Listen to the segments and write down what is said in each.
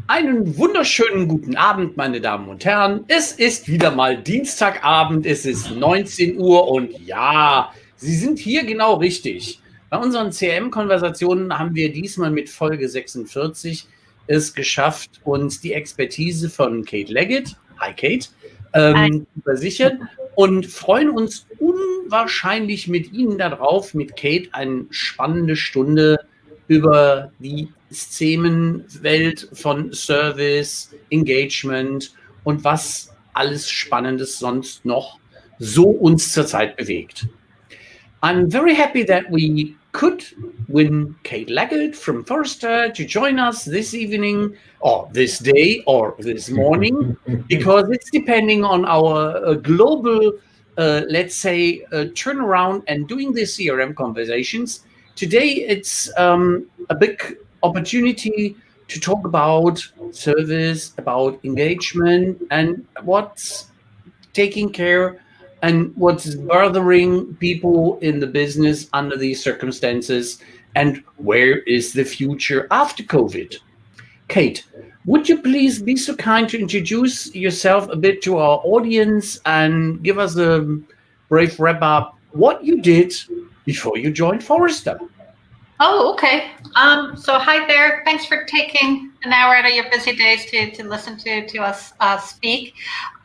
Einen wunderschönen guten Abend, meine Damen und Herren. Es ist wieder mal Dienstagabend, es ist 19 Uhr und ja, Sie sind hier genau richtig. Bei unseren CRM-Konversationen haben wir diesmal mit Folge 46 es geschafft, uns die Expertise von Kate Leggett, hi Kate, zu versichern und freuen uns unwahrscheinlich mit Ihnen darauf, mit Kate eine spannende Stunde über die Themenwelt von Service, Engagement und was alles Spannendes sonst noch so uns zurzeit bewegt. I'm very happy that we could win Kate Leggett from Forrester to join us this evening or this day or this morning, because it's depending on our global, let's say, turnaround and doing the CRM conversations. Today, it's a big opportunity to talk about service, about engagement, and what's taking care and what's bothering people in the business under these circumstances, and where is the future after COVID. Kate, would you please be so kind to introduce yourself a bit to our audience and give us a brief wrap up what you did before you joined Forrester? Oh, okay. So hi there. Thanks for taking an hour out of your busy days to listen to us speak.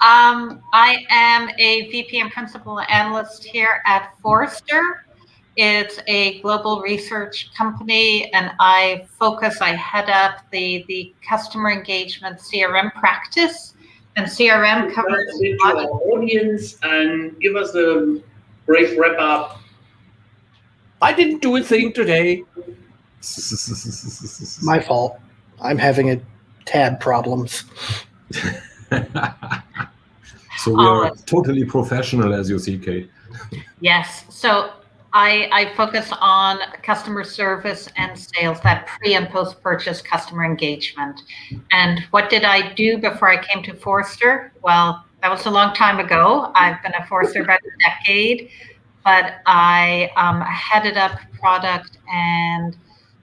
I am a VP and Principal Analyst here at Forrester. It's a global research company, and I head up the customer engagement CRM practice. And CRM covers our audience and give us a brief wrap up. I didn't do a thing today. My fault. I'm having a tab problems. So we are totally professional, as you see, Kate. Yes. So I focus on customer service and sales, that pre and post-purchase customer engagement. And what did I do before I came to Forrester? Well, that was a long time ago. I've been at Forrester about a decade, but I headed up product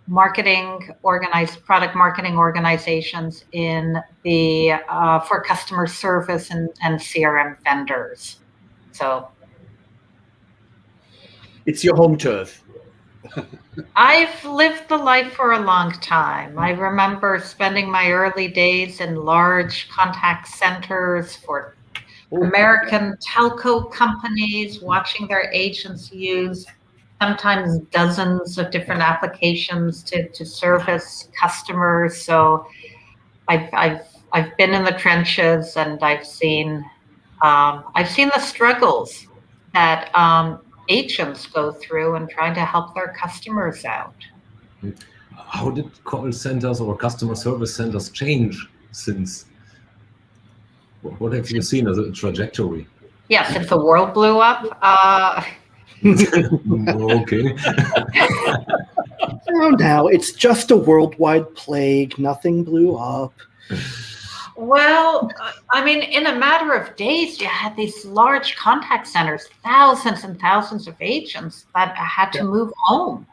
marketing organizations in the for customer service and CRM vendors. So it's your home turf. I've lived the life for a long time. I remember spending my early days in large contact centers for American telco companies, watching their agents use sometimes dozens of different applications to service customers. So I've been in the trenches, and I've seen the struggles that agents go through and trying to help their customers out. How did call centers or customer service centers change since? What have you seen as a trajectory? Yeah, since the world blew up. Okay. Oh, now it's just a worldwide plague. Nothing blew up. Well, I mean, in a matter of days, you had these large contact centers, thousands and thousands of agents that had to move home.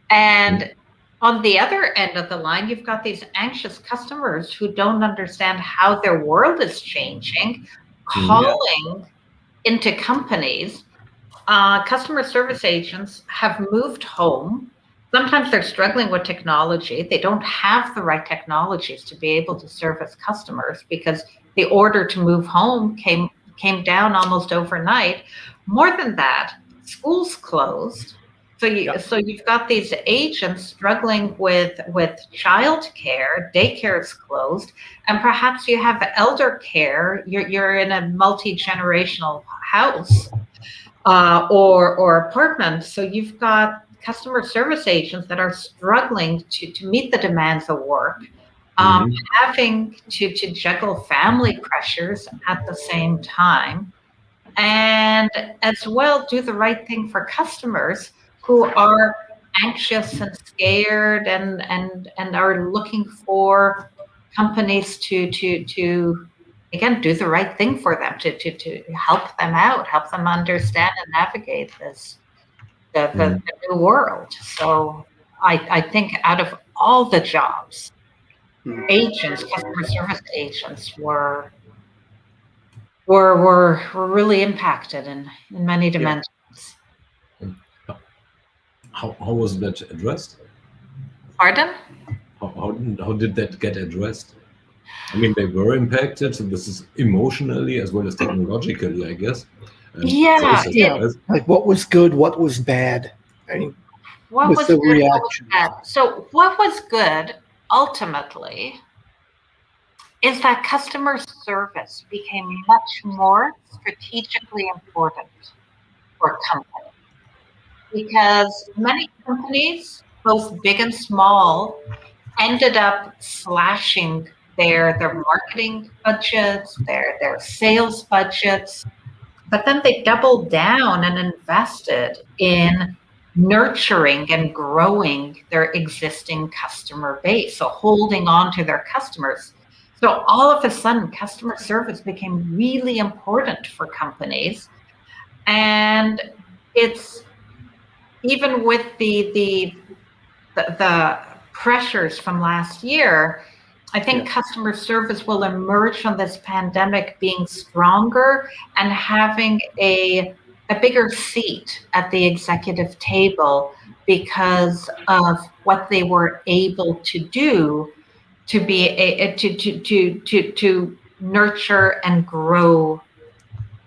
And on the other end of the line, you've got these anxious customers who don't understand how their world is changing, calling into companies. Customer service agents have moved home. Sometimes they're struggling with technology. They don't have the right technologies to be able to service customers because the order to move home came down almost overnight. More than that, schools closed. So you've got these agents struggling with childcare, daycare is closed, and perhaps you have elder care. You're in a multi-generational house or apartment. So you've got customer service agents that are struggling to meet the demands of work, having to juggle family pressures at the same time, and as well do the right thing for customers who are anxious and scared and are looking for companies to again do the right thing for them, to help them out, help them understand and navigate the new world. So I think out of all the jobs agents, customer service agents, were really impacted in many dimensions. How was that addressed? Pardon? How did that get addressed? I mean, they were impacted, so this is emotionally as well as technologically, I guess. Yeah. Like what was good, what was bad? I mean, What with was the good, what was reaction. bad? So what was good ultimately is that customer service became much more strategically important for companies, because many companies, both big and small, ended up slashing their marketing budgets, their sales budgets, but then they doubled down and invested in nurturing and growing their existing customer base, so holding on to their customers. So all of a sudden, customer service became really important for companies, and it's even with the pressures from last year. I think customer service will emerge from this pandemic being stronger and having a bigger seat at the executive table because of what they were able to do to be to nurture and grow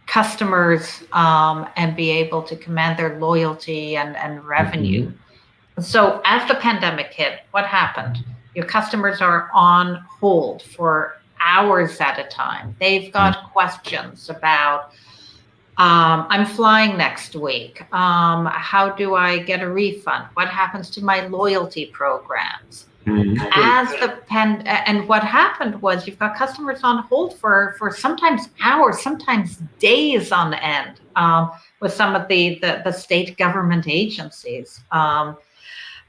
customers, and be able to command their loyalty and revenue. Mm-hmm. So as the pandemic hit, what happened? Your customers are on hold for hours at a time. They've got questions about, I'm flying next week. How do I get a refund? What happens to my loyalty programs? Mm-hmm. And what happened was you've got customers on hold for sometimes hours, sometimes days on end, with some of the state government agencies.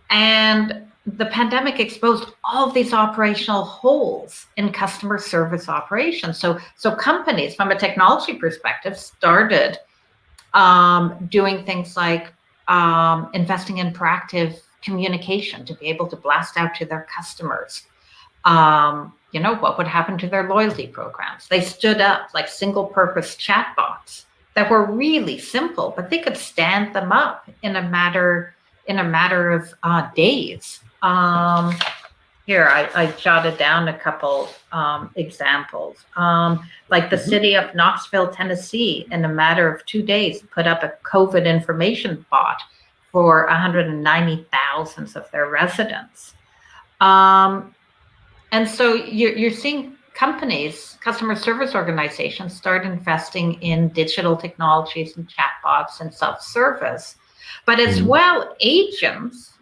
And the pandemic exposed all of these operational holes in customer service operations. So companies, from a technology perspective, started doing things like investing in proactive communication to be able to blast out to their customers. What would happen to their loyalty programs? They stood up like single-purpose chatbots that were really simple, but they could stand them up in a matter of days. Here, I jotted down a couple examples. Like the city of Knoxville, Tennessee, in a matter of 2 days, put up a COVID information bot for 190,000 of their residents. And so you're seeing companies, customer service organizations, start investing in digital technologies and chatbots and self-service. But as well, agents,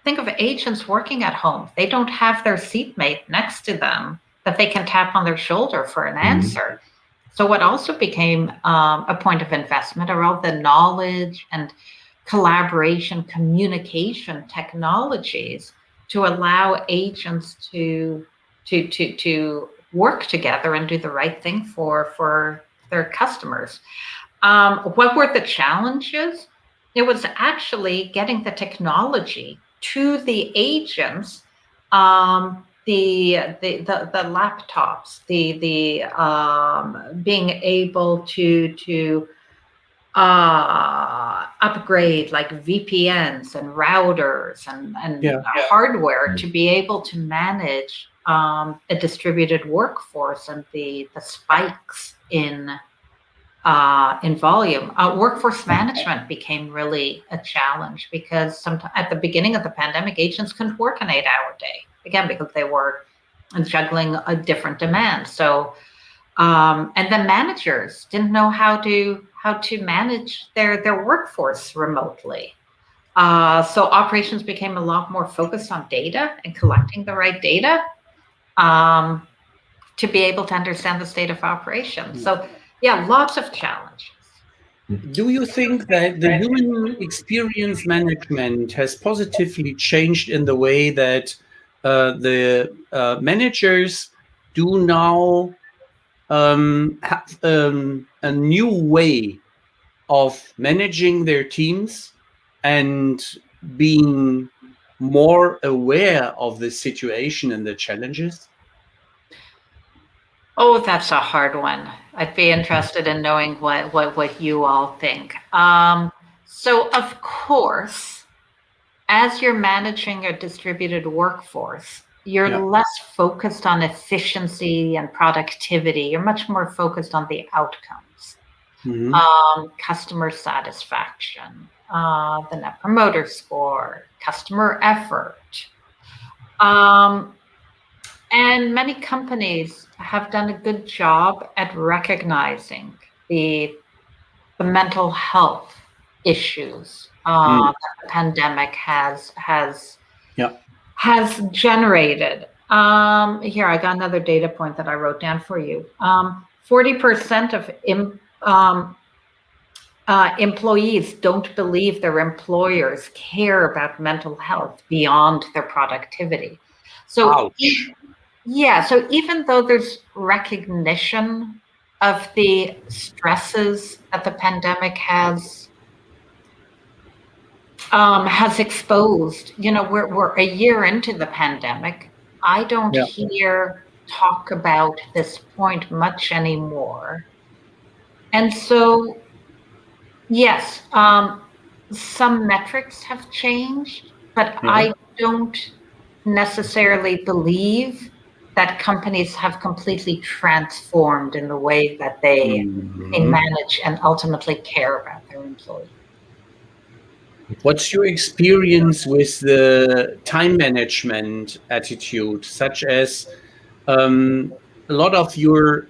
think of agents working at home. They don't have their seatmate next to them that they can tap on their shoulder for an answer. So what also became a point of investment are all the knowledge and collaboration, communication technologies to allow agents to work together and do the right thing for their customers. What were the challenges? It was actually getting the technology to the agents, the laptops, the being able to upgrade like VPNs and routers and hardware to be able to manage a distributed workforce and the spikes in volume. Workforce management became really a challenge because at the beginning of the pandemic, agents couldn't work an 8-hour day, again, because they were juggling a different demand. So, and the managers didn't know how to manage their workforce remotely. So operations became a lot more focused on data and collecting the right data to be able to understand the state of operations. So yeah, lots of challenges. Do you think that the human experience management has positively changed in the way that the managers do now have a new way of managing their teams and being more aware of the situation and the challenges? Oh, that's a hard one. I'd be interested in knowing what you all think. So of course, as you're managing a distributed workforce, you're less focused on efficiency and productivity. You're much more focused on the outcomes, customer satisfaction, the Net Promoter Score, customer effort. And many companies have done a good job at recognizing the mental health issues that the pandemic has generated. Here, I got another data point that I wrote down for you. 40% of employees don't believe their employers care about mental health beyond their productivity. So, so even though there's recognition of the stresses that the pandemic has exposed, we're a year into the pandemic. I don't hear talk about this point much anymore. And so, yes, some metrics have changed, but I don't necessarily believe that companies have completely transformed in the way that they manage and ultimately care about their employees. What's your experience with the time management attitude, such as a lot of your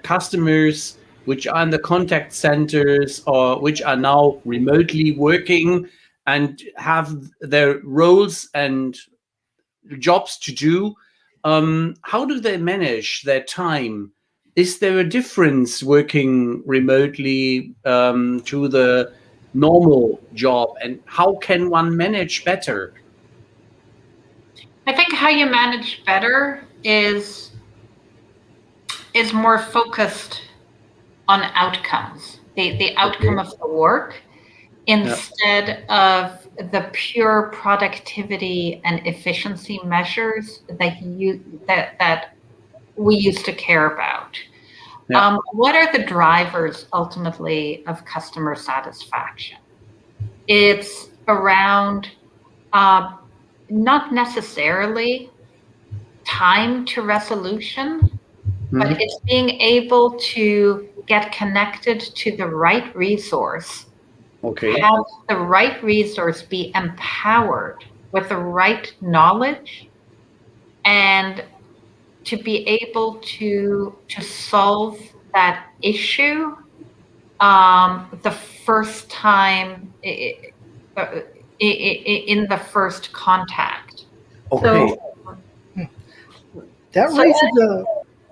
customers which are in the contact centers or which are now remotely working and have their roles and jobs to do? How do they manage their time? Is there a difference working remotely to the normal job, and how can one manage better? I think how you manage better is more focused on outcomes, the outcome of the work, instead of the pure productivity and efficiency measures that we used to care about. What are the drivers ultimately of customer satisfaction? It's around not necessarily time to resolution, but it's being able to get connected to the right resource, have the right resource be empowered with the right knowledge, and to be able to solve that issue the first time in the first contact. Okay. That raises a...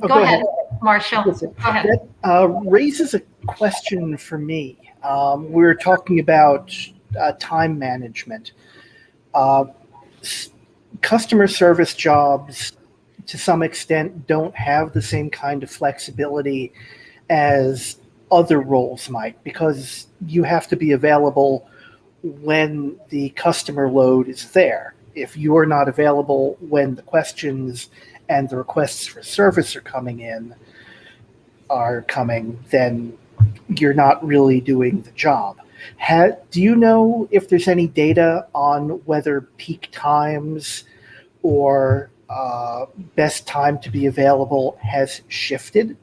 Go ahead, Marshall. Go ahead. That raises a question for me. We were talking about time management. Customer service jobs, to some extent, don't have the same kind of flexibility as other roles might, because you have to be available when the customer load is there. If you're not available when the questions and the requests for service are coming, then you're not really doing the job. Do you know if there's any data on whether peak times or best time to be available has shifted?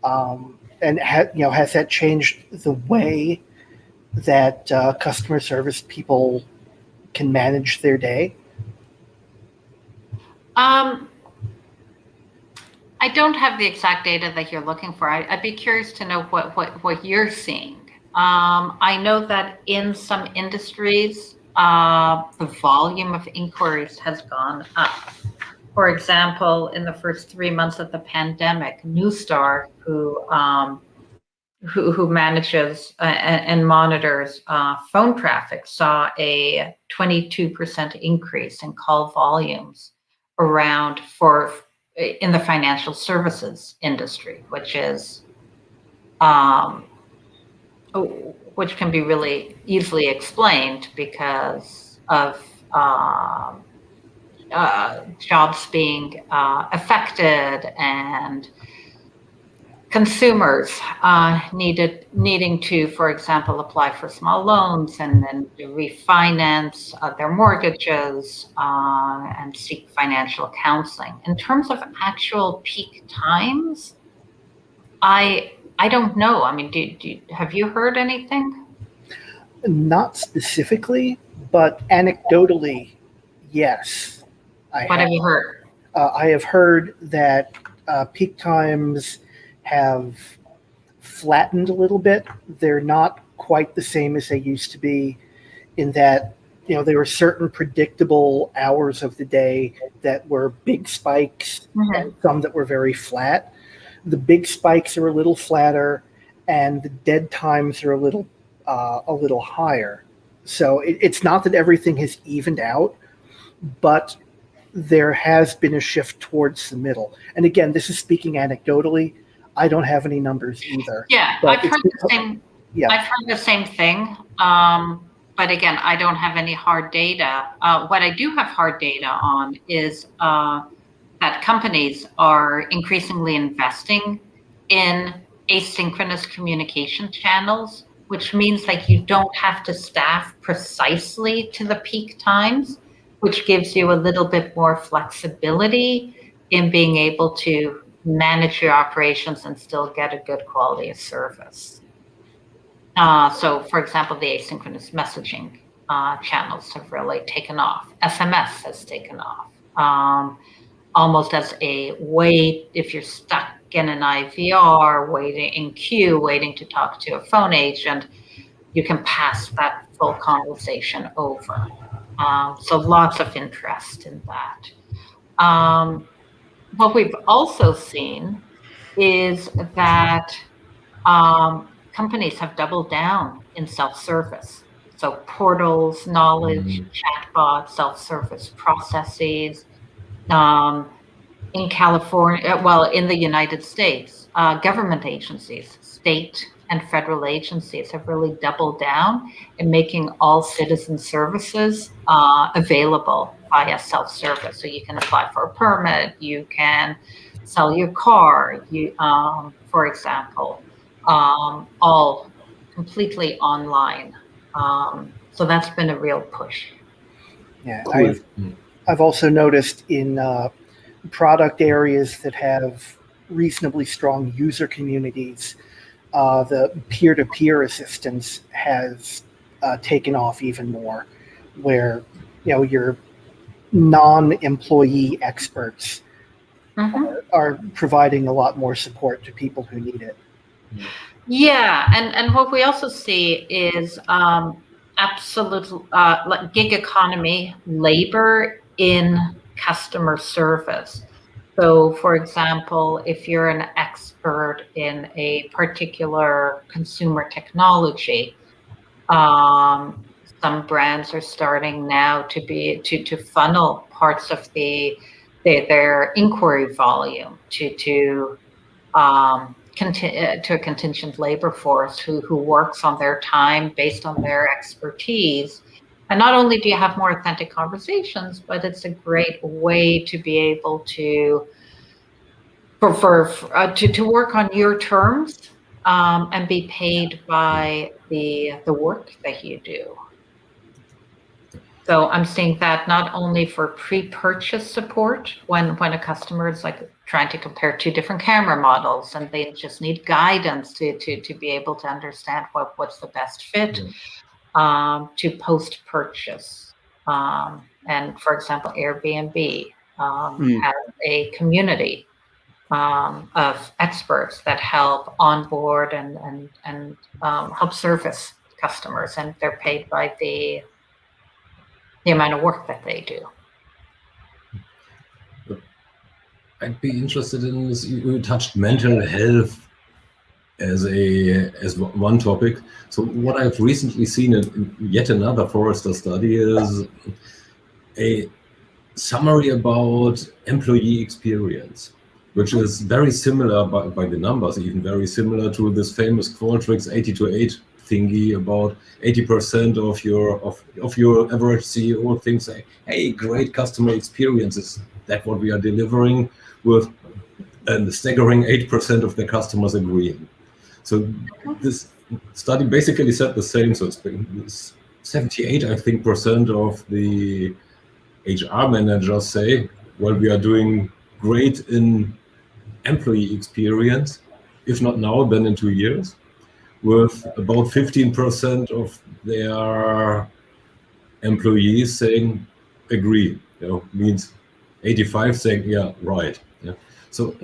And has that changed the way that customer service people can manage their day? I don't have the exact data that you're looking for. I'd be curious to know what you're seeing. I know that in some industries, the volume of inquiries has gone up. For example, in the first 3 months of the pandemic, Newstar, who manages and monitors phone traffic, saw a 22% increase in call volumes in the financial services industry, which can be really easily explained because of jobs being affected, and consumers needing to, for example, apply for small loans and then refinance their mortgages and seek financial counseling. In terms of actual peak times, I don't know. I mean, have you heard anything? Not specifically, but anecdotally, yes. What have you heard? I have heard that peak times have flattened a little bit. They're not quite the same as they used to be, in that, you know, there were certain predictable hours of the day that were big spikes, and some that were very flat. The big spikes are a little flatter, and the dead times are a little higher. So it's not that everything has evened out, but there has been a shift towards the middle. And again, this is speaking anecdotally. I don't have any numbers either. Yeah, I've heard the same. Yeah, I've heard the same thing. But again, I don't have any hard data. What I do have hard data on is that companies are increasingly investing in asynchronous communication channels, which means like you don't have to staff precisely to the peak times, which gives you a little bit more flexibility in being able to manage your operations and still get a good quality of service. So, for example, the asynchronous messaging channels have really taken off. SMS has taken off, almost as a way, if you're stuck in an IVR, waiting in queue, waiting to talk to a phone agent, you can pass that full conversation over. So lots of interest in that. What we've also seen is that companies have doubled down in self-service. So portals, knowledge, chatbots, self-service processes. In California, well, in the United States, government agencies, state and federal agencies have really doubled down in making all citizen services available via self-service. So you can apply for a permit, you can sell your car, for example, all completely online. So that's been a real push. Yeah, I've also noticed in product areas that have reasonably strong user communities, the peer-to-peer assistance has taken off even more, where, you know, your non-employee experts are providing a lot more support to people who need it. Yeah, and what we also see is absolute like gig economy labor in customer service. So, for example, if you're an expert in a particular consumer technology, some brands are starting now to funnel parts of their inquiry volume to a contingent labor force who works on their time based on their expertise. And not only do you have more authentic conversations, but it's a great way to be able to work on your terms and be paid by the work that you do. So I'm seeing that not only for pre-purchase support when a customer is like trying to compare two different camera models and they just need guidance to be able to understand what's the best fit, to post-purchase. And for example, Airbnb has a community of experts that help onboard and help service customers, and they're paid by the amount of work that they do. I'd be interested in this. You touched mental health as one topic. So what I've recently seen in yet another Forrester study is a summary about employee experience, which is very similar by the numbers, even very similar to this famous Qualtrics 80 to thingy about 80% of your average CEO thinks, hey, great customer experiences. That's what we are delivering with, and the staggering 8% of the customers agreeing. So this study basically said the same. So it's 78, I think, % of the HR managers say, well, we are doing great in employee experience, if not now, then in 2 years, with about 15% of their employees saying agree. Means 85 saying, yeah, right. Yeah. So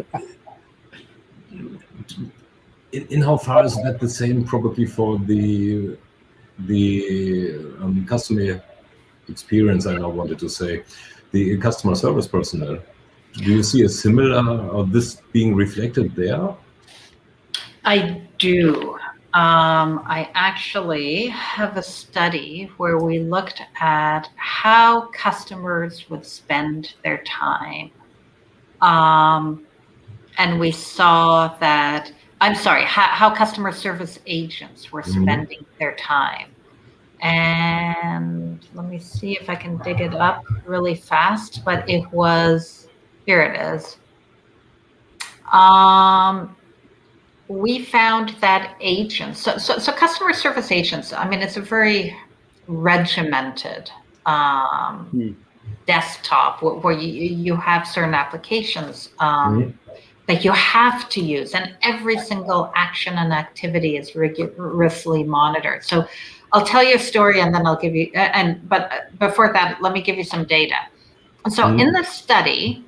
in how far is that the same probably for the customer experience, I now wanted to say, the customer service personnel? Do you see a similar, or this being reflected there? I do. I actually have a study where we looked at how customers would spend their time. And we saw that, I'm sorry, how customer service agents were spending their time. And let me see if I can dig it up really fast, but it was, here it is. We found that agents, so customer service agents, I mean, it's a very regimented desktop where you have certain applications that you have to use, and every single action and activity is rigorously monitored. So I'll tell you a story and then I'll give you, but before that, let me give you some data. And so in the study,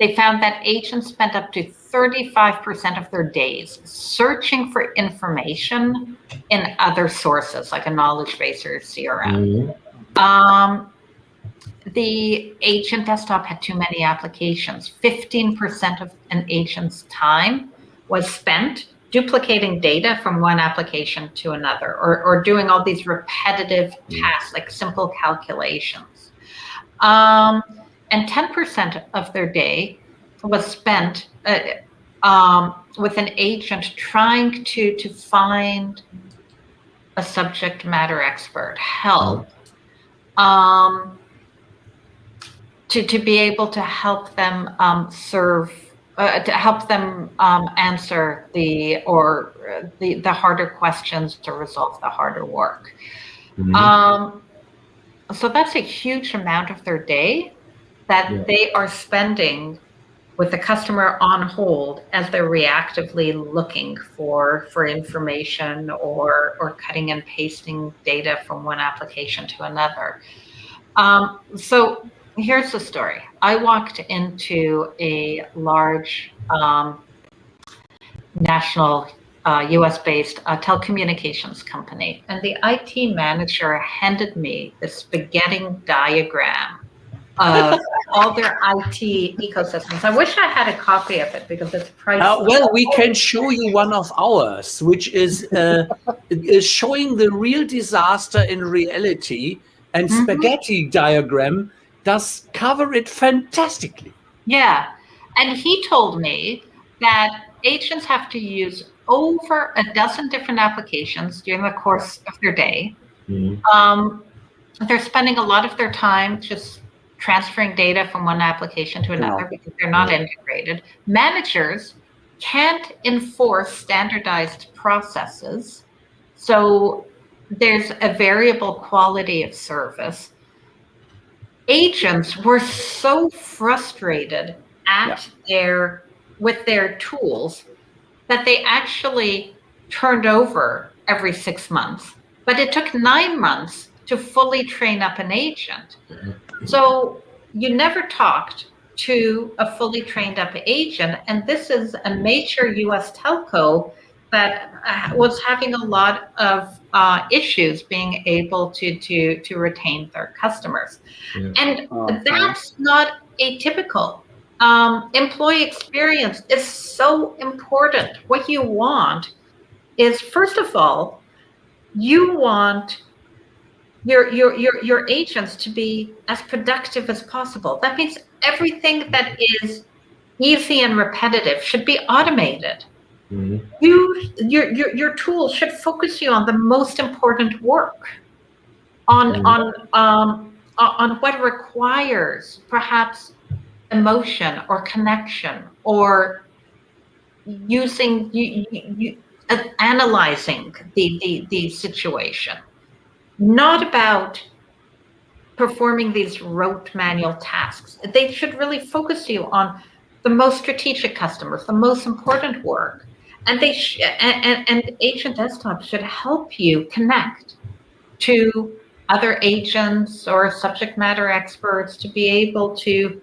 they found that agents spent up to 35% of their days searching for information in other sources, like a knowledge base or CRM. The agent desktop had too many applications. 15% of an agent's time was spent duplicating data from one application to another, or doing all these repetitive tasks, like simple calculations. And 10% of their day was spent with an agent trying to find a subject matter expert, help, to be able to help them answer the harder questions, to resolve the harder work. So that's a huge amount of their day that they are spending with the customer on hold as they're reactively looking for information or cutting and pasting data from one application to another. So here's the story. I walked into a large national US-based telecommunications company, and the IT manager handed me the spaghetti diagram of all their IT ecosystems. I wish I had a copy of it because it's priceless. Well, we can show you one of ours, which is showing the real disaster in reality, and spaghetti diagram does cover it fantastically. Yeah, and he told me that agents have to use over a dozen different applications during the course of their day. They're spending a lot of their time just transferring data from one application to another because they're not integrated. Managers can't enforce standardized processes, so there's a variable quality of service. Agents were so frustrated with their tools that they actually turned over every 6 months, but it took 9 months to fully train up an agent. So you never talked to a fully trained up agent, and this is a major US telco that was having a lot of issues being able to retain their customers. And that's not atypical. Employee experience is so important. What you want is, first of all, you want your agents to be as productive as possible. That means everything that is easy and repetitive should be automated. Your tool should focus you on the most important work, on what requires perhaps emotion or connection, or using analyzing the situation, not about performing these rote manual tasks. They should really focus you on the most strategic customers, the most important work, and and Agent Desktop should help you connect to other agents or subject matter experts to be able to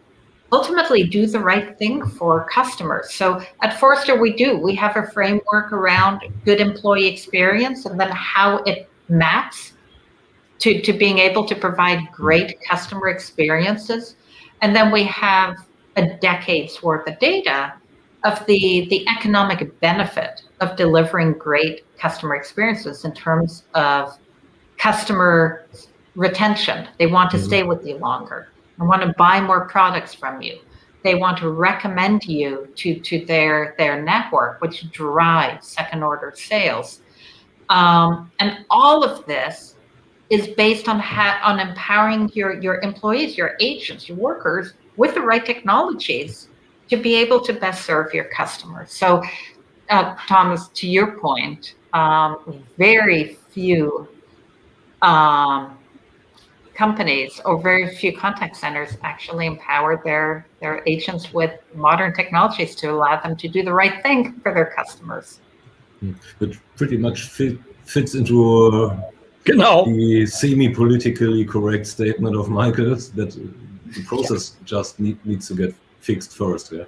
ultimately do the right thing for customers. So at Forrester, we have a framework around good employee experience and then how it maps to being able to provide great customer experiences. And then we have a decade's worth of data of the economic benefit of delivering great customer experiences in terms of customer retention. They want to stay with you longer. They want to buy more products from you. They want to recommend you to their network, which drives second order sales. And all of this is based on empowering your employees, your agents, your workers with the right technologies to be able to best serve your customers. So, Thomas, to your point, very few companies or very few contact centers actually empower their agents with modern technologies to allow them to do the right thing for their customers. It pretty much fits into the semi-politically correct statement of Michael's that the process just needs to get fixed first. Yeah.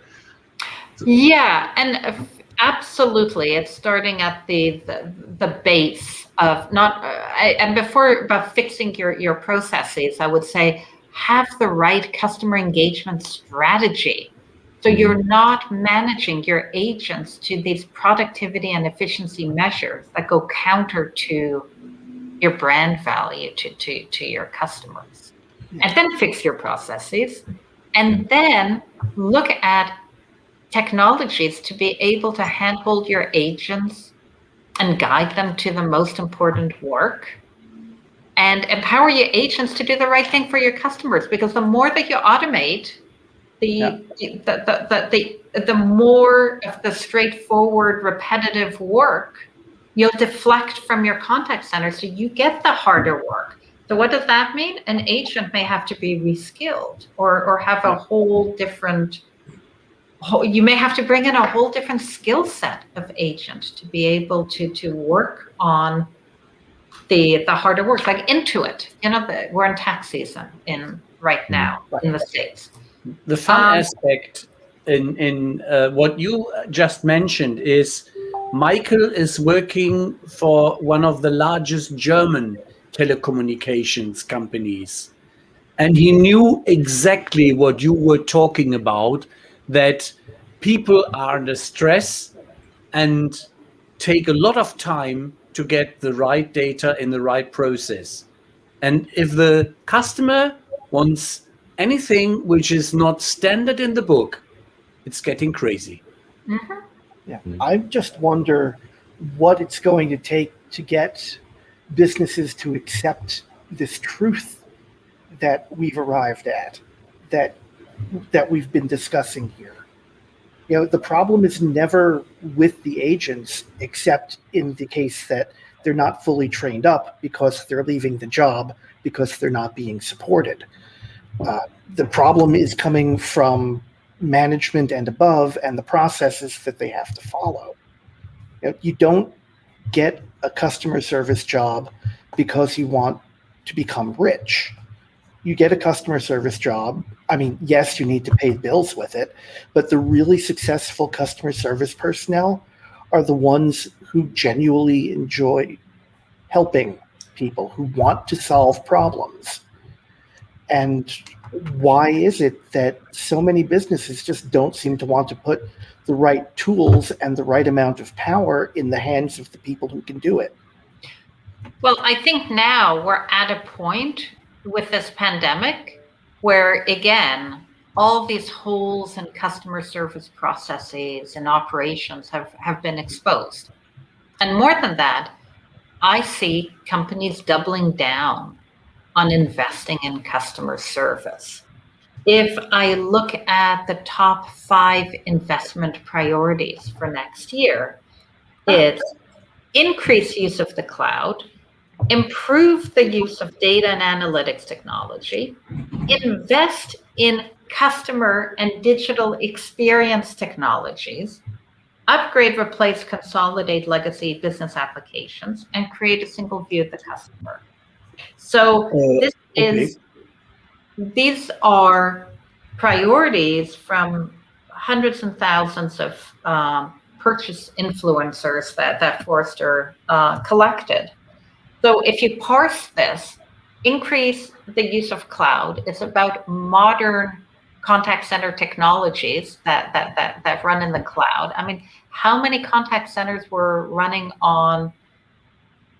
Yeah, and absolutely, it's starting at the base of not. And before about fixing your processes, I would say have the right customer engagement strategy. So you're not managing your agents to these productivity and efficiency measures that go counter to your brand value to your customers. And then fix your processes, and then look at technologies to be able to handhold your agents and guide them to the most important work, and empower your agents to do the right thing for your customers. Because the more that you automate, the more of the straightforward, repetitive work you'll deflect from your contact center, so you get the harder work. So what does that mean? An agent may have to be reskilled, or have a whole different. You may have to bring in a whole different skill set of agent to be able to work on the harder work, like Intuit. We're in tax season right now in the States. The fun aspect in what you just mentioned is Michael is working for one of the largest German telecommunications companies, and he knew exactly what you were talking about, that people are under stress and take a lot of time to get the right data in the right process. And if the customer wants anything which is not standard in the book, it's getting crazy. Mm-hmm. Yeah, I just wonder what it's going to take to get businesses to accept this truth that we've arrived at, that we've been discussing here. The problem is never with the agents, except in the case that they're not fully trained up because they're leaving the job because they're not being supported. The problem is coming from management and above, and the processes that they have to follow. You don't get a customer service job because you want to become rich. You get a customer service job. I mean, yes, you need to pay bills with it, but the really successful customer service personnel are the ones who genuinely enjoy helping people, who want to solve problems. And why is it that so many businesses just don't seem to want to put the right tools and the right amount of power in the hands of the people who can do it? Well, I think now we're at a point with this pandemic where, again, all these holes in customer service processes and operations have been exposed. And more than that, I see companies doubling down on investing in customer service. If I look at the top 5 investment priorities for next year, it's increase use of the cloud, improve the use of data and analytics technology, invest in customer and digital experience technologies, upgrade, replace, consolidate legacy business applications, and create a single view of the customer. So these are priorities from hundreds and thousands of purchase influencers that Forrester collected. So if you parse this, increase the use of cloud. It's about modern contact center technologies that run in the cloud. I mean, how many contact centers were running on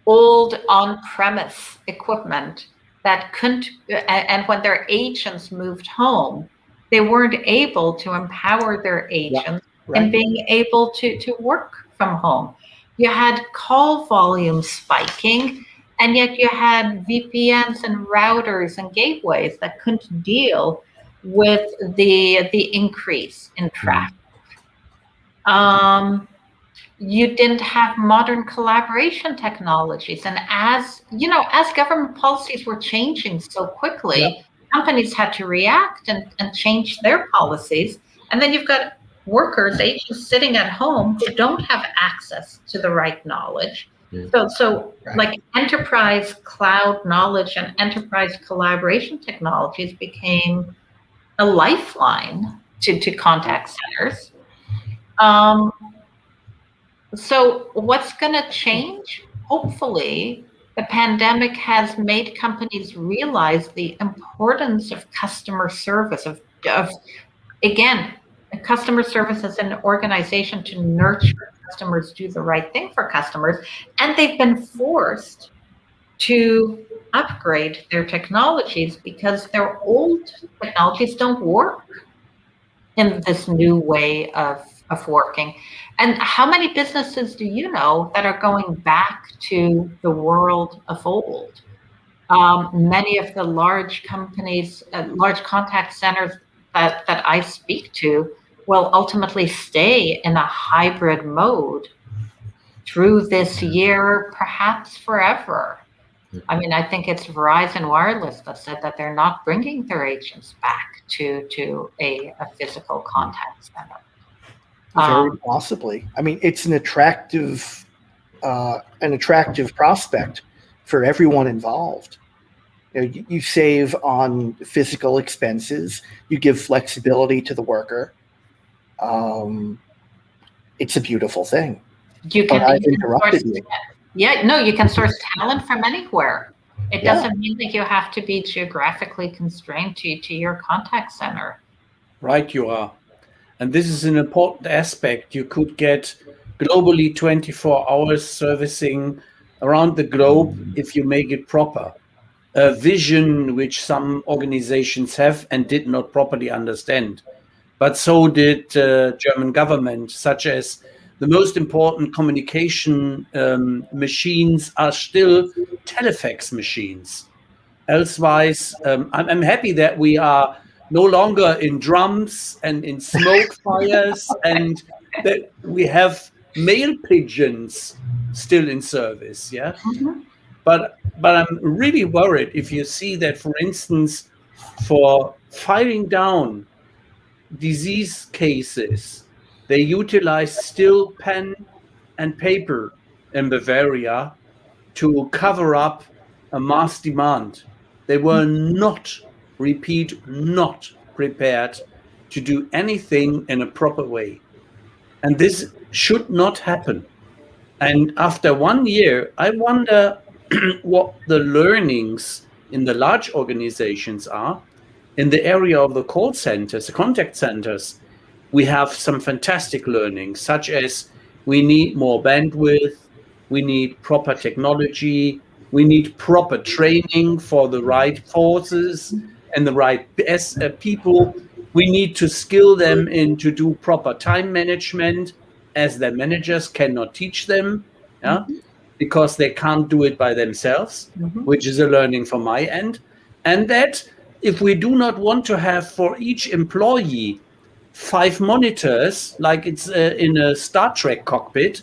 old on-premise equipment that couldn't, and when their agents moved home, they weren't able to empower their agents in being able to work from home. You had call volume spiking, and yet you had VPNs and routers and gateways that couldn't deal with the increase in traffic. You didn't have modern collaboration technologies. And as government policies were changing so quickly, companies had to react and change their policies. And then you've got workers, agents sitting at home who don't have access to the right knowledge. So like enterprise cloud knowledge and enterprise collaboration technologies became a lifeline to contact centers. So what's going to change? Hopefully, the pandemic has made companies realize the importance of customer service, of again, customer service as an organization to nurture customers, do the right thing for customers, and they've been forced to upgrade their technologies because their old technologies don't work in this new way of working. And how many businesses do you know that are going back to the world of old? Many of the large companies, large contact centers that I speak to will ultimately stay in a hybrid mode through this year, perhaps forever. I mean, I think it's Verizon Wireless that said that they're not bringing their agents back to a physical contact center. Very possibly. I mean, it's an attractive prospect for everyone involved. You save on physical expenses. You give flexibility to the worker. It's a beautiful thing. You can source talent from anywhere. It doesn't mean that you have to be geographically constrained to your contact center. Right, you are. And this is an important aspect. You could get globally 24 hours servicing around the globe if you make it proper. A vision which some organizations have and did not properly understand. But so did German government, such as the most important communication machines are still telefax machines. Elsewise, I'm happy that we are no longer in drums and in smoke fires, and that we have mail pigeons still in service. Yeah, but I'm really worried if you see that, for instance, for filing down disease cases, they utilize still pen and paper in Bavaria to cover up a mass demand. They were not prepared to do anything in a proper way. And this should not happen. And after 1 year, I wonder what the learnings in the large organizations are. In the area of the call centers, the contact centers, we have some fantastic learnings, such as we need more bandwidth, we need proper technology, we need proper training for the right forces and the right people We need to skill them in to do proper time management, as their managers cannot teach them, because they can't do it by themselves, which is a learning from my end. And that if we do not want to have for each employee 5 monitors, like it's in a Star Trek cockpit,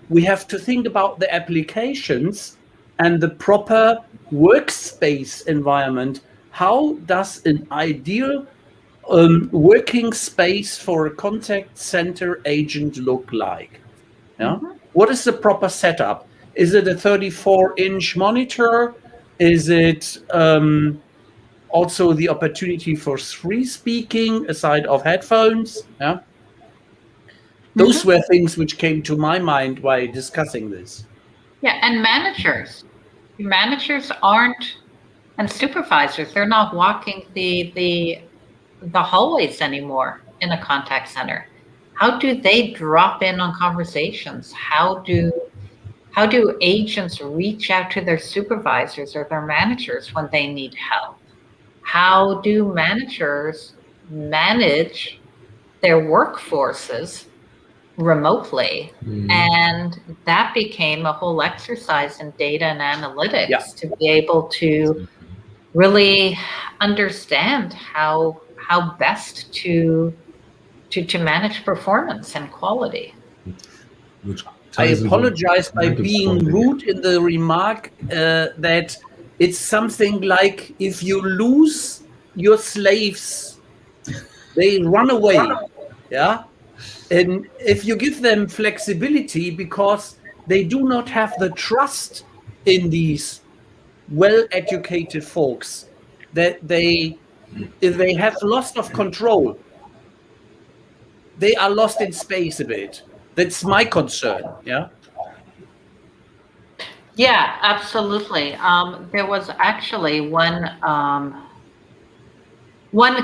we have to think about the applications and the proper workspace environment. How does an ideal working space for a contact center agent look like? What is the proper setup? Is it a 34-inch monitor? Is it also the opportunity for free speaking aside of headphones? Those were things which came to my mind while discussing this. Yeah, and managers aren't, and supervisors, they're not walking the hallways anymore in a contact center. How do they drop in on conversations? How do agents reach out to their supervisors or their managers when they need help? How do managers manage their workforces remotely? And that became a whole exercise in data and analytics to be able to really understand how best to manage performance and quality. I apologize by being rude in the remark that it's something like if you lose your slaves, they run away. And if you give them flexibility because they do not have the trust in these well-educated folks, that if they have lost of control, they are lost in space a bit. That's my concern. Yeah, absolutely. There was actually one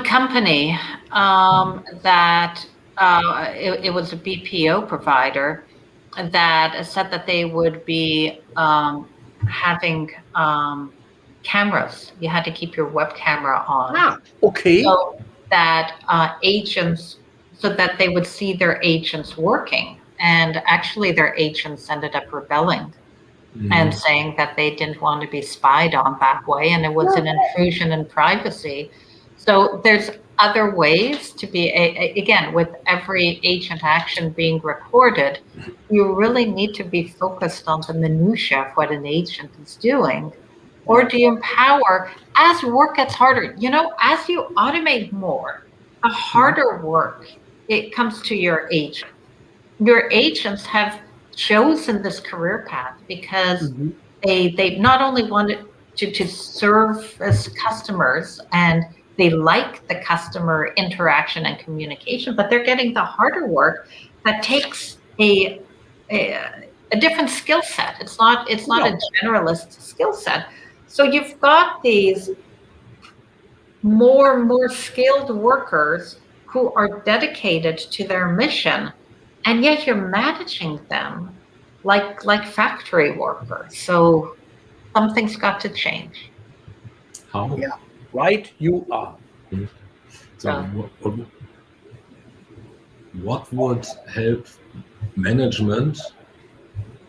company that it was a BPO provider that said that they would be having cameras. You had to keep your web camera on. Okay. So that agents, so that they would see their agents working. And actually their agents ended up rebelling and saying that they didn't want to be spied on that way. And it was an intrusion in privacy. So there's other ways to be, again, with every agent action being recorded, you really need to be focused on the minutia of what an agent is doing. Or do you empower, as work gets harder, as you automate more, the harder work, it comes to your agent. Your agents have chosen this career path because they not only wanted to serve as customers and they like the customer interaction and communication, but they're getting the harder work that takes a different skill set. It's not a generalist skill set. So you've got these more skilled workers who are dedicated to their mission, and yet you're managing them like factory workers. So something's got to change. How? Yeah. Right, you are. So what would help management,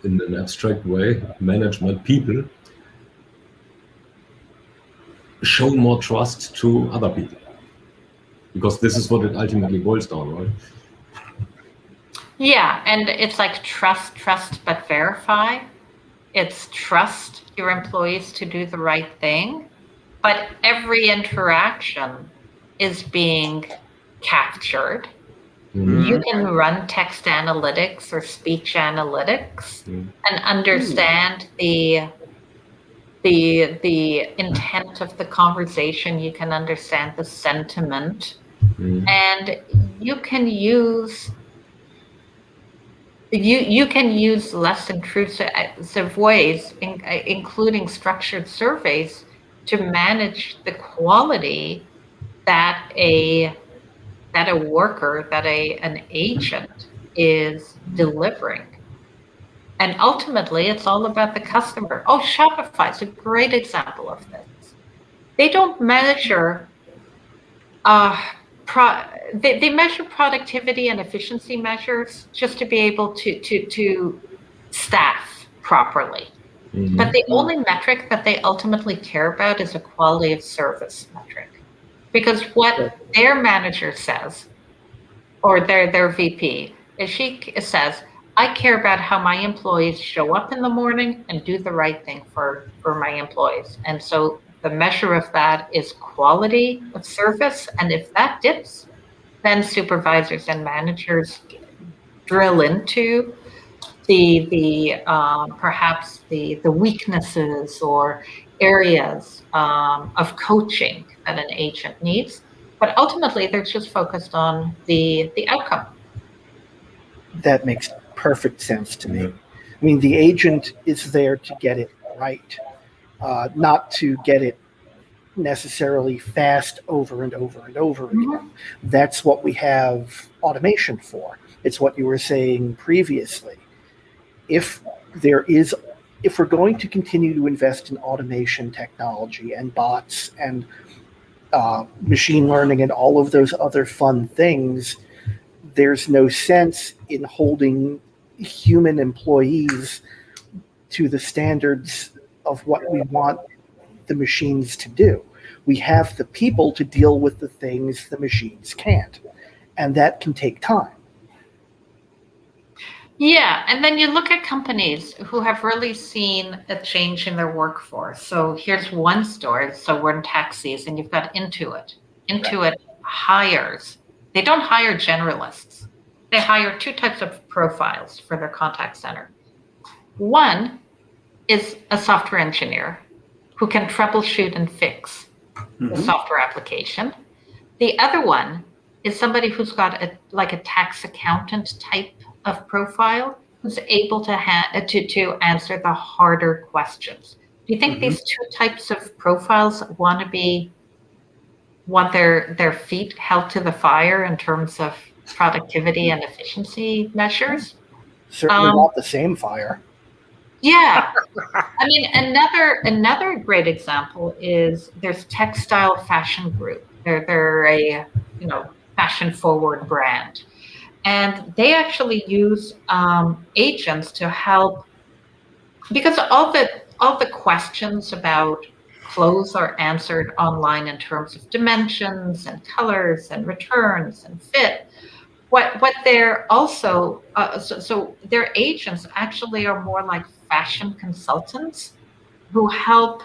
in an abstract way, management people, show more trust to other people? Because this is what it ultimately boils down, right? Yeah, and it's like trust, but verify. It's trust your employees to do the right thing, but every interaction is being captured. You can run text analytics or speech analytics and understand the intent of the conversation. You can understand the sentiment, and you can use less intrusive ways, including structured surveys, to manage the quality that an agent is delivering. And ultimately, it's all about the customer. Oh, Shopify is a great example of this. They don't measure They measure productivity and efficiency measures just to be able to staff properly. Mhm. But the only metric that they ultimately care about is a quality of service metric. Because what their manager says, or their VP, is she says, I care about how my employees show up in the morning and do the right thing for my employees. And so the measure of that is quality of service. And if that dips, then supervisors and managers drill into perhaps the weaknesses or areas of coaching that an agent needs. But ultimately, they're just focused on the outcome. That makes perfect sense to me. I mean, the agent is there to get it right, not to get it necessarily fast over and over and over again. Mm-hmm. That's what we have automation for. It's what you were saying previously. If we're going to continue to invest in automation technology and bots and machine learning and all of those other fun things, there's no sense in holding human employees to the standards of what we want the machines to do. We have the people to deal with the things the machines can't, and that can take time. Yeah, and then you look at companies who have really seen a change in their workforce. So here's one story. So we're in taxis, and you've got Intuit. Intuit hires. They don't hire generalists. They hire two types of profiles for their contact center. One is a software engineer who can troubleshoot and fix the software application. The other one is somebody who's got a tax accountant type of profile who's able to answer the harder questions. Do you think these two types of profiles want their feet held to the fire in terms of productivity and efficiency measures? Certainly not the same fire. Yeah. I mean, another great example is there's Textile Fashion Group. They're a fashion forward brand. And they actually use agents to help, because all the questions about clothes are answered online in terms of dimensions and colors and returns and fit. What they're also so their agents actually are more like fashion consultants who help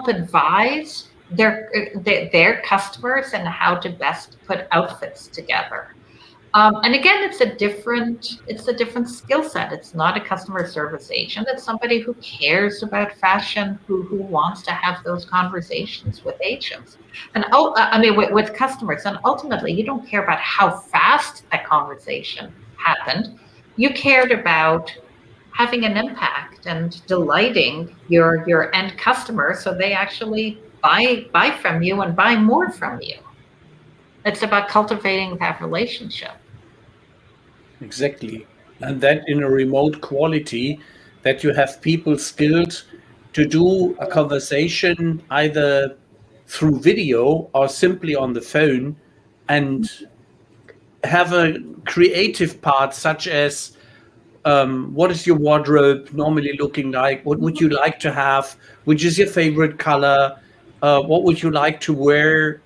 advise their customers and how to best put outfits together. And again, it's a different skill set. It's not a customer service agent. It's somebody who cares about fashion, who wants to have those conversations with agents, and with customers. And ultimately, you don't care about how fast that conversation happened. You cared about having an impact and delighting your end customer, so they actually buy from you and buy more from you. It's about cultivating that relationship. Exactly. And that in a remote quality, that you have people skilled to do a conversation either through video or simply on the phone, and have a creative part such as what is your wardrobe normally looking like? What would you like to have? Which is your favorite color? What would you like to wear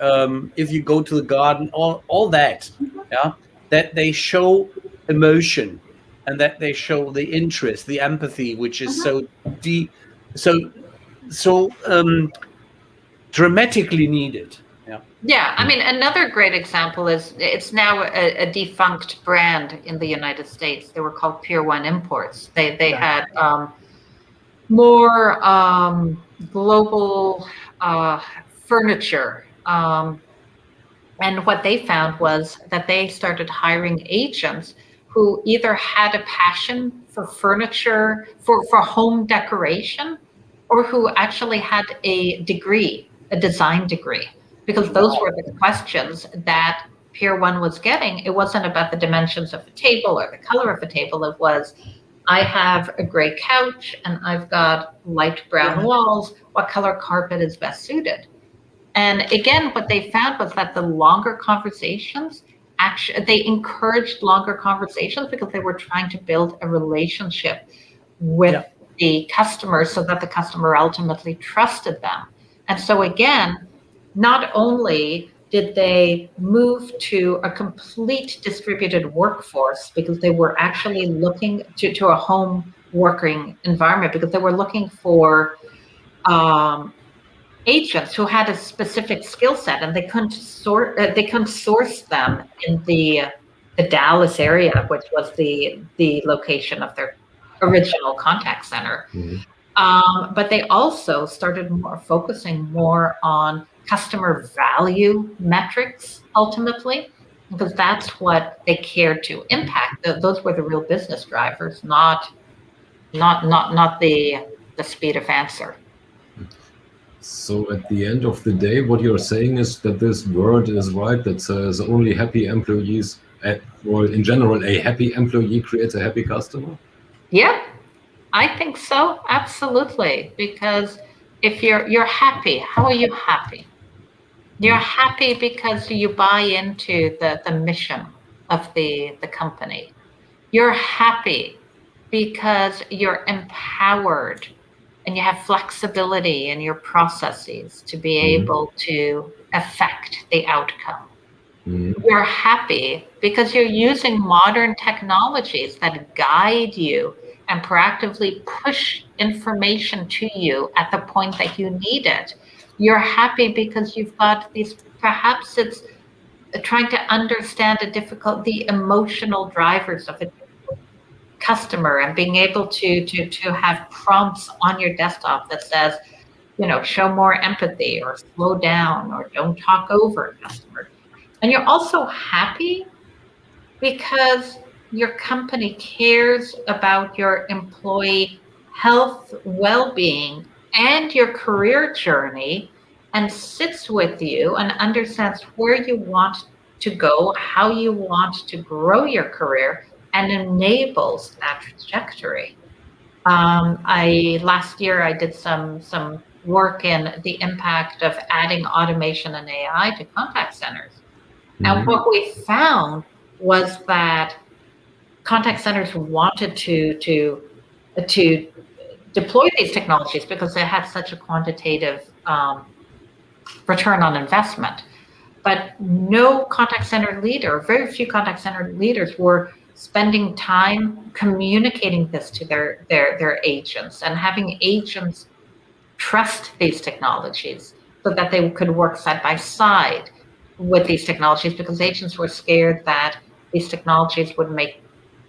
if you go to the garden? All that, yeah. That they show emotion, and that they show the interest, the empathy, which is so deep, so dramatically needed. Yeah. Yeah, I mean, another great example is it's now a defunct brand in the United States. They were called Pier Imports. They had more global furniture. And what they found was that they started hiring agents who either had a passion for furniture, for home decoration, or who actually had a degree, a design degree. Because those were the questions that Pier 1 was getting. It wasn't about the dimensions of the table or the color of the table. It was, I have a gray couch and I've got light brown walls. What color carpet is best suited? And again, what they found was that the longer conversations, actually, they encouraged longer conversations because they were trying to build a relationship with the customer so that the customer ultimately trusted them. And so again, not only did they move to a complete distributed workforce because they were actually looking to a home working environment because they were looking for agents who had a specific skill set and they couldn't source them in the Dallas area, which was the location of their original contact center. But they also started focusing more on customer value metrics ultimately, because that's what they cared to impact. Those were the real business drivers, not the speed of answer. So at the end of the day, what you're saying is that this word is right, that says only happy employees, or in general, a happy employee creates a happy customer? Yeah, I think so, absolutely. Because if you're happy, how are you happy? You're happy because you buy into the mission of the company. You're happy because you're empowered and you have flexibility in your processes to be able to affect the outcome. You're happy because you're using modern technologies that guide you and proactively push information to you at the point that you need it. You're happy because you've got these, perhaps it's trying to understand the emotional drivers of a customer and being able to have prompts on your desktop that says, show more empathy or slow down or don't talk over a customer. And you're also happy because your company cares about your employee health, well-being, and your career journey and sits with you and understands where you want to go, how you want to grow your career, and enables that trajectory. Last year I did some work in the impact of adding automation and AI to contact centers. And what we found was that contact centers wanted to deploy these technologies because they had such a quantitative return on investment. But no contact center leader, very few contact center leaders were spending time communicating this to their agents and having agents trust these technologies so that they could work side by side with these technologies, because agents were scared that these technologies would make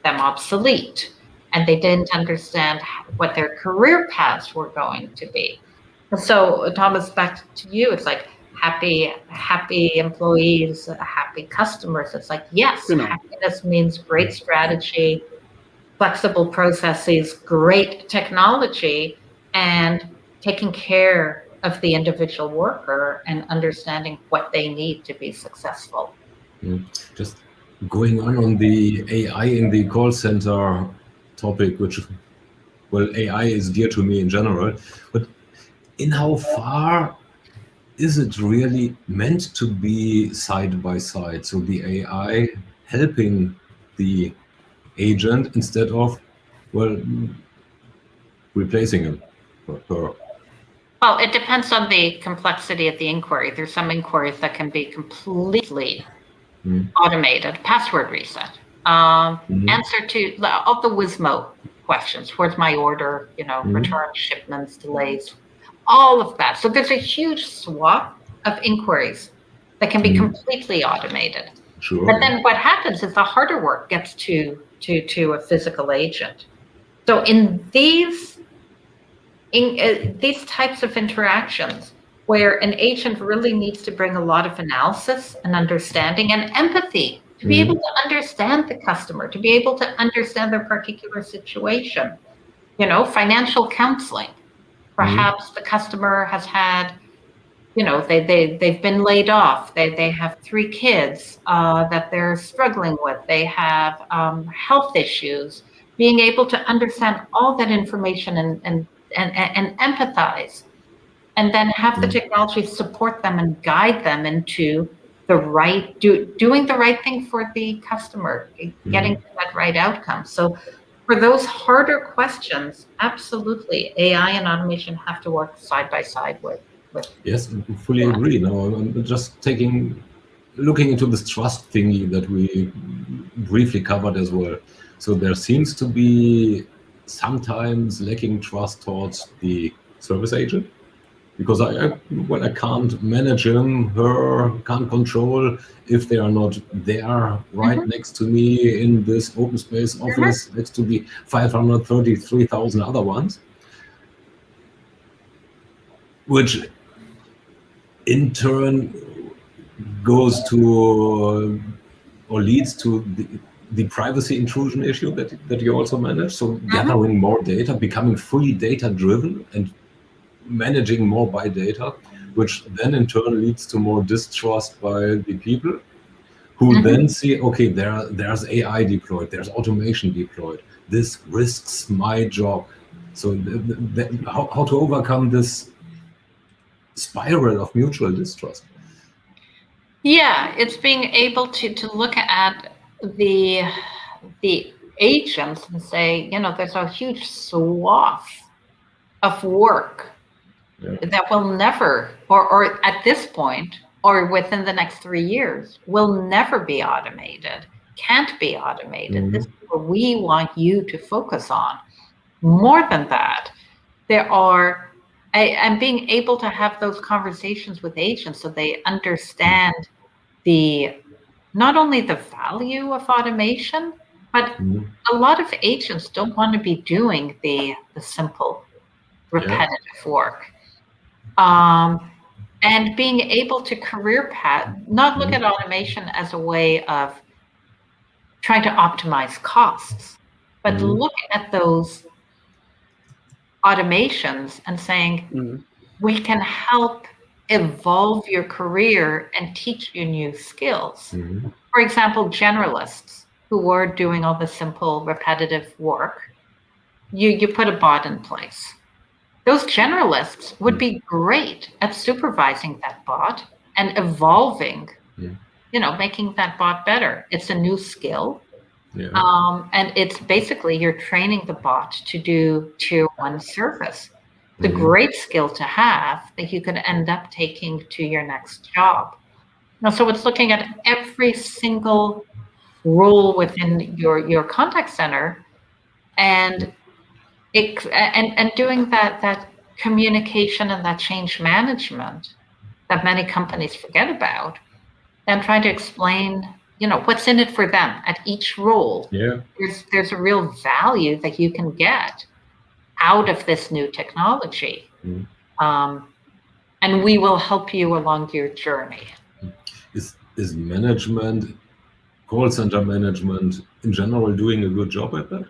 them obsolete and they didn't understand what their career paths were going to be. And so, Thomas, back to you, it's like happy employees, happy customers. It's like, yes, happiness means great strategy, flexible processes, great technology, and taking care of the individual worker and understanding what they need to be successful. Just going on the AI in the call center topic, which, well, AI is dear to me in general, but in how far is it really meant to be side by side? So the AI helping the agent instead of, well, replacing him or her. Well, it depends on the complexity of the inquiry. There's some inquiries that can be completely automated. Password reset, answer to all the WSMO questions. Where's my order? Return, shipments, delays, all of that. So there's a huge swath of inquiries that can be completely automated. Sure. But then what happens is the harder work gets to a physical agent. So in these types of interactions where an agent really needs to bring a lot of analysis and understanding and empathy to be able to understand the customer, to be able to understand their particular situation, financial counseling. Perhaps the customer has had, they've been laid off. They have 3 kids that they're struggling with. They have health issues. Being able to understand all that information and empathize and then have the technology support them and guide them into the right, doing the right thing for the customer, getting to that right outcome. So for those harder questions, absolutely, AI and automation have to work side by side with. Yes, I fully agree. Now I'm just looking into this trust thingy that we briefly covered as well. So there seems to be sometimes lacking trust towards the service agent, because I can't manage him, her, can't control if they are not there right next to me in this open space office next to the 533,000 other ones, which in turn goes to or leads to the privacy intrusion issue that you also manage. So gathering more data, becoming fully data driven and managing more by data, which then in turn leads to more distrust by the people who then see, okay, there's AI deployed, there's automation deployed. This risks my job. So how to overcome this spiral of mutual distrust? Yeah, it's being able to look at the agents and say, there's a huge swath of work that will never, or at this point, or within the next 3 years, will never be automated, can't be automated. This is what we want you to focus on. More than that, and being able to have those conversations with agents so they understand not only the value of automation, but a lot of agents don't want to be doing the simple, repetitive work. And being able to career path, not look at automation as a way of trying to optimize costs, but look at those automations and saying, we can help evolve your career and teach you new skills. For example, generalists who were doing all the simple repetitive work, you put a bot in place. Those generalists would be great at supervising that bot and evolving, making that bot better. It's a new skill. And it's basically you're training the bot to do tier 1 service. It's a great skill to have that you could end up taking to your next job. So it's looking at every single role within your contact center and doing that communication and that change management that many companies forget about, and trying to explain, what's in it for them at each role. There's a real value that you can get out of this new technology. And we will help you along your journey. Is management, call center management in general, doing a good job at that?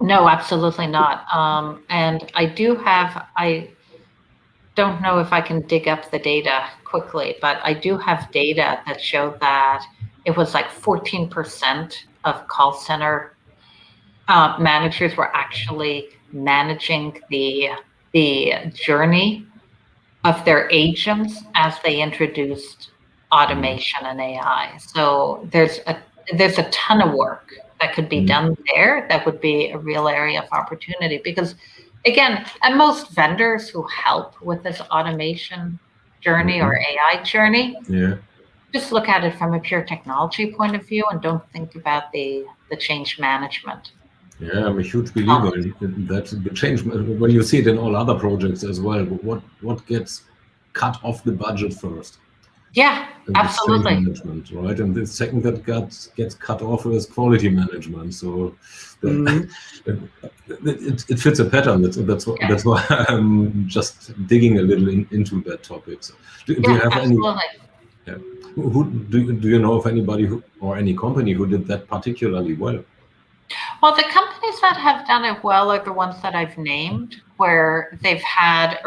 No, absolutely not. And I don't know if I can dig up the data quickly, but I do have data that showed that it was like 14% of call center managers were actually managing the journey of their agents as they introduced automation and AI. So there's a ton of work that could be done there. That would be a real area of opportunity, because again, and most vendors who help with this automation journey or AI journey, just look at it from a pure technology point of view and don't think about the change management. Yeah, I'm a huge believer in that. The change, when you see it in all other projects as well, what gets cut off the budget first? Yeah, absolutely. Management, right? And the second that gets cut off is quality management. So it fits a pattern. That's why I'm just digging a little into that topic. So do you have absolutely. Who do you know of anybody or any company who did that particularly well? Well, the companies that have done it well are the ones that I've named, where they've had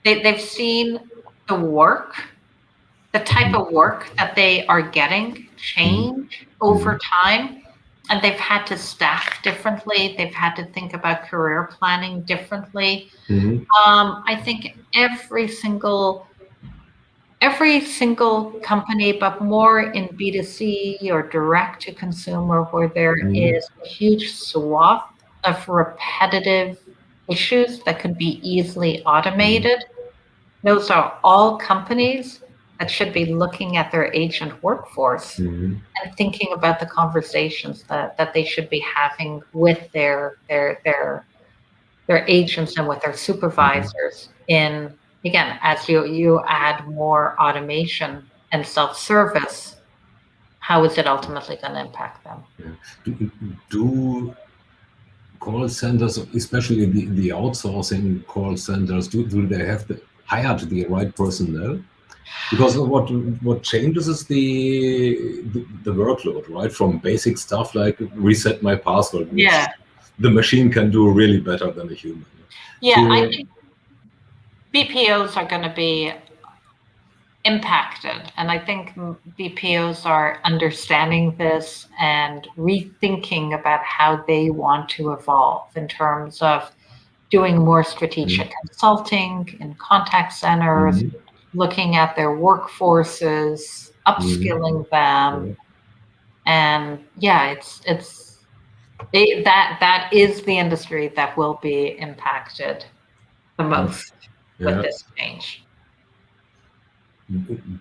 they've seen the work, the type of work that they are getting change over time, and they've had to staff differently. They've had to think about career planning differently. I think every single company, but more in B2C or direct to consumer, where there is a huge swath of repetitive issues that could be easily automated. Those are all companies that should be looking at their agent workforce and thinking about the conversations that they should be having with their agents and with their supervisors in, again, as you add more automation and self-service, how is it ultimately going to impact them? Do call centers, especially the outsourcing call centers, do they have hired the right personnel? Because what changes is the workload, right? From basic stuff like reset my password, which the machine can do really better than a human. Yeah, I think BPOs are going to be impacted, and I think BPOs are understanding this and rethinking about how they want to evolve in terms of doing more strategic consulting in contact centers, looking at their workforces, upskilling them, and that is the industry that will be impacted the most with this change.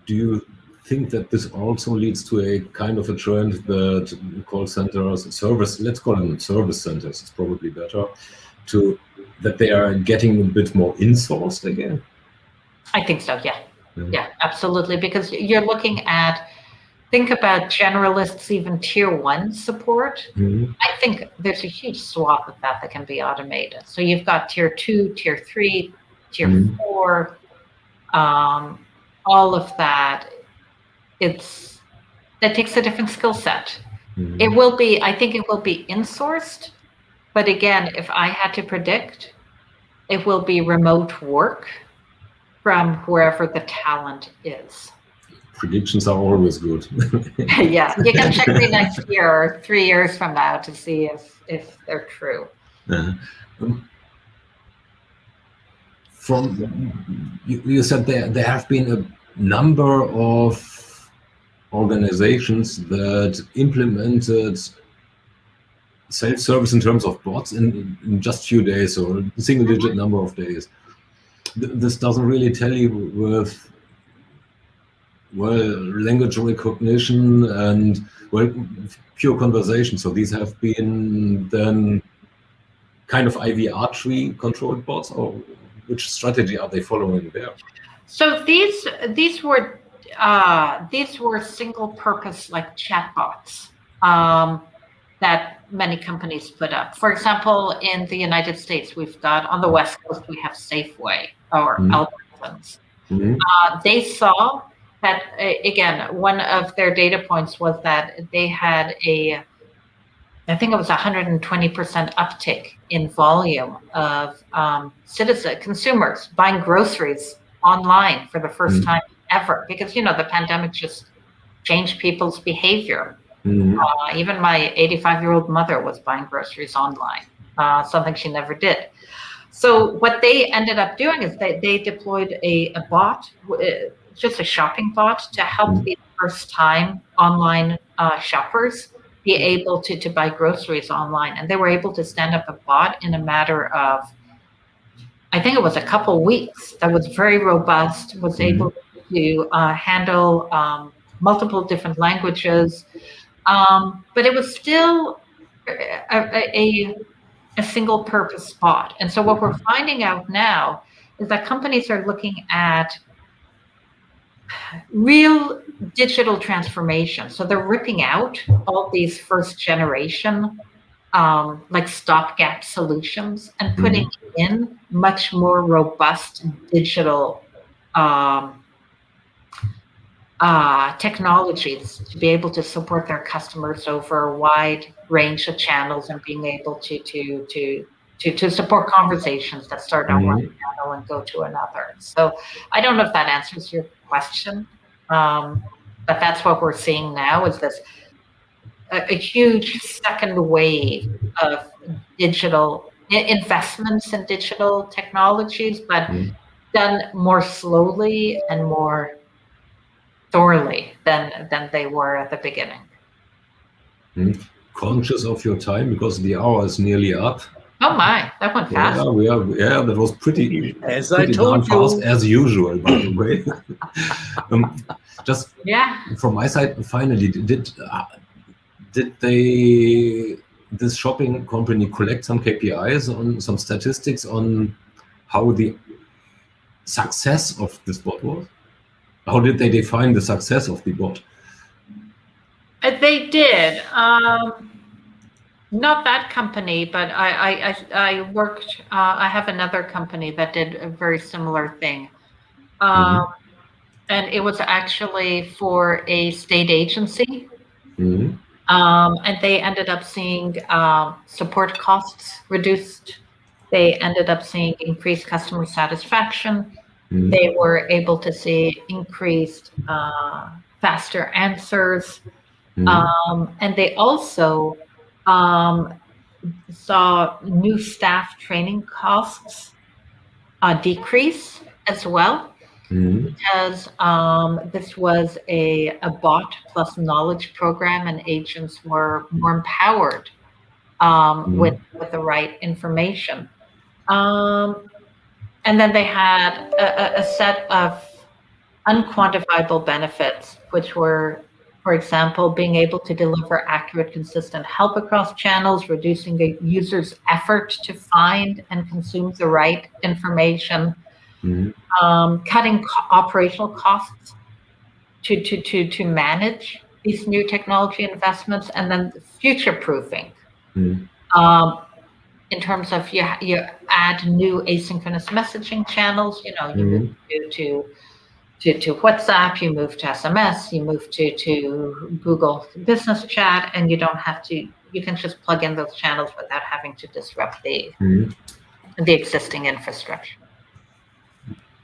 Do you think that this also leads to a kind of a trend that call centers, let's call them service centers, it's probably better, that they are getting a bit more insourced again? I think so, yeah, absolutely, because you're looking at, think about generalists, even tier 1 support. I think there's a huge swath of that can be automated. So you've got tier 2, tier 3, tier 4, all of that. That takes a different skill set. I think it will be insourced, but again, if I had to predict, it will be remote work from wherever the talent is. Predictions are always good. Yeah, you can check me next year or 3 years from now to see if they're true. You said there have been a number of organizations that implemented self-service in terms of bots in just a few days or a single-digit number of days. This doesn't really tell you with language recognition and pure conversation. So these have been then kind of IVR tree controlled bots, or which strategy are they following there? So these were single purpose like chatbots that many companies put up. For example, in the United States, we've got on the West Coast we have Safeway or Albertsons. They saw that again, one of their data points was that they had I think it was 120% uptick in volume of consumers buying groceries online for the first time ever, because the pandemic just changed people's behavior. Even my 85-year-old mother was buying groceries online, something she never did. So what they ended up doing is they deployed a bot, just a shopping bot, to help the first-time online shoppers be able to buy groceries online. And they were able to stand up a bot in a matter of, I think it was a couple weeks, that was very robust, was able to handle multiple different languages. But it was still a single purpose bot. And so what we're finding out now is that companies are looking at real digital transformation. So they're ripping out all these first generation like stopgap solutions and putting in much more robust digital technologies to be able to support their customers over a wide range of channels and being able to support conversations that start on one channel and go to another. So I don't know if that answers your question, but that's what we're seeing now is this a huge second wave of digital investments in digital technologies, but done more slowly and more thoroughly than they were at the beginning. Conscious of your time because the hour is nearly up. Oh my, that went fast. Yeah, that was pretty told fast as usual, by the way. Just from my side, finally, did this shopping company collect some KPIs on some statistics on how the success of this bot was? How did they define the success of the bot? They did. Not that company, but I worked. I have another company that did a very similar thing, and it was actually for a state agency. And they ended up seeing support costs reduced. They ended up seeing increased customer satisfaction. They were able to see increased faster answers. And they also saw new staff training costs decrease as well, because this was a bot plus knowledge program, and agents were more empowered with the right information. And then they had a set of unquantifiable benefits, which were, for example, being able to deliver accurate, consistent help across channels, reducing a user's effort to find and consume the right information, cutting operational costs to manage these new technology investments, and then future-proofing. In terms of you add new asynchronous messaging channels, you move to WhatsApp, you move to SMS, you move to Google Business Chat, and you don't have to. You can just plug in those channels without having to disrupt the existing infrastructure.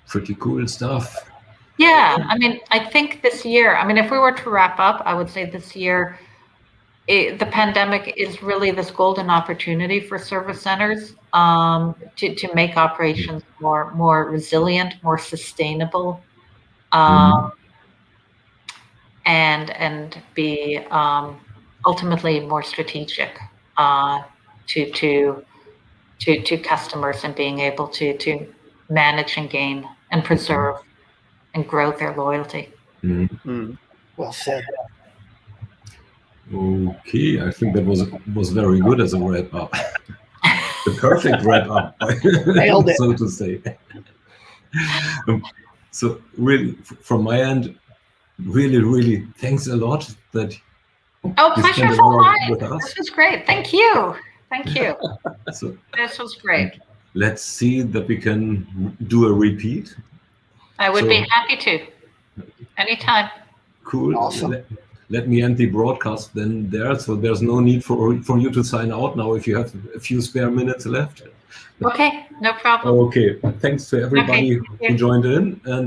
Pretty cool stuff. Yeah, I mean, I think this year. I mean, if we were to wrap up, I would say this year, the pandemic is really this golden opportunity for service centers to make operations more resilient, more sustainable. And be ultimately more strategic to customers, and being able to manage and gain and preserve and grow their loyalty. Well said. Okay, I think that was very good as a wrap up. The perfect wrap up, Nailed it. so to say. So really, from my end, really thanks a lot that pleasure's all mine. This was great. Thank you. So this was great. Let's see that we can do a repeat. I would be happy to. Anytime. Cool. Awesome. Let me end the broadcast then there, so there's no need for you to sign out now if you have a few spare minutes left. Okay, no problem. Okay, thanks to everybody who joined in, and